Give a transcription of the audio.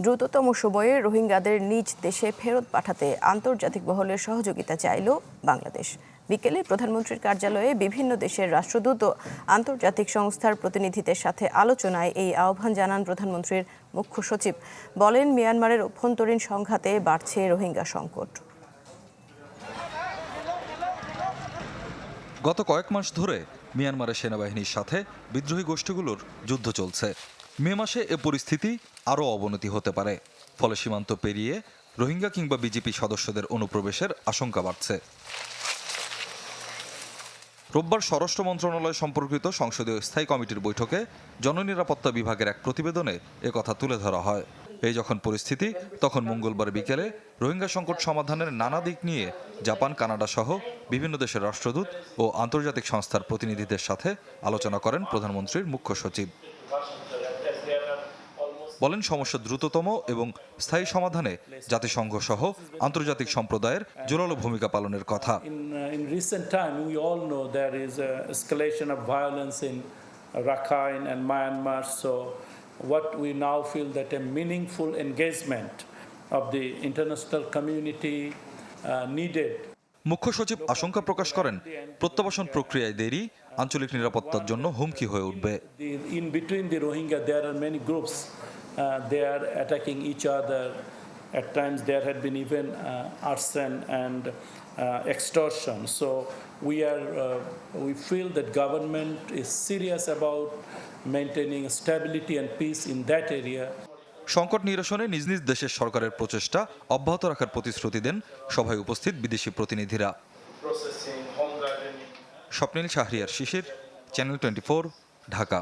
দ্রুততম সময়ে রোহিঙ্গাদের নিজ দেশে ফেরত পাঠাতে আন্তর্জাতিক মহলের সহযোগিতা চাইল বাংলাদেশ। বিকেলে প্রধানমন্ত্রীর কার্যালয়ে বিভিন্ন দেশের রাষ্ট্রদূত ও আন্তর্জাতিক সংস্থার প্রতিনিধিদের সাথে আলোচনায় এই আহ্বান জানান প্রধানমন্ত্রীর মুখ্য সচিব। বলেন, মিয়ানমারের অভ্যন্তরীণ সংঘাতে বাড়ছে রোহিঙ্গা সংকট। গত কয়েক মাস ধরে মিয়ানমারের সেনাবাহিনীর সাথে বিদ্রোহী গোষ্ঠীগুলোর যুদ্ধ চলছে। মে মাসে এ পরিস্থিতি আরও অবনতি হতে পারে। ফলে সীমান্ত পেরিয়ে রোহিঙ্গা কিংবা বিজেপি সদস্যদের অনুপ্রবেশের আশঙ্কা বাড়ছে। রোববার স্বরাষ্ট্র মন্ত্রণালয় সম্পর্কিত সংসদীয় স্থায়ী কমিটির বৈঠকে জননিরাপত্তা বিভাগের এক প্রতিবেদনে একথা তুলে ধরা হয়। এই যখন পরিস্থিতি, তখন মঙ্গলবার বিকেলে রোহিঙ্গা সংকট সমাধানের নানা দিক নিয়ে জাপান, কানাডা সহ বিভিন্ন দেশের রাষ্ট্রদূত ও আন্তর্জাতিক সংস্থার প্রতিনিধিদের সাথে আলোচনা করেন প্রধানমন্ত্রীর মুখ্য সচিব। বলেন, সমস্যা দ্রুততম এবং স্থায়ী সমাধানে জাতিসংঘ সহ আন্তর্জাতিক সম্প্রদায়ের জোরালো ভূমিকা পালনের কথা। What we now feel that a meaningful engagement of the international community needed. মুখ্য সচিব আশঙ্কা প্রকাশ করেন, প্রত্যাবাসন প্রক্রিয়ায় দেরি আঞ্চলিক নিরাপত্তার জন্য হুমকি হয়ে উঠবে। In between the Rohingya there are many groups, they are attacking each other. At times there had been even arson and extortion. So we feel that government is serious about maintaining stability and peace in that area. সংকট নিরসনে নিজ নিজ দেশের সরকারের প্রচেষ্টা অব্যাহত রাখার প্রতিশ্রুতি দেন সভায় উপস্থিত বিদেশি প্রতিনিধিরা। স্বপ্নিল শাহরিয়ার শিশির, চ্যানেল 24, ঢাকা।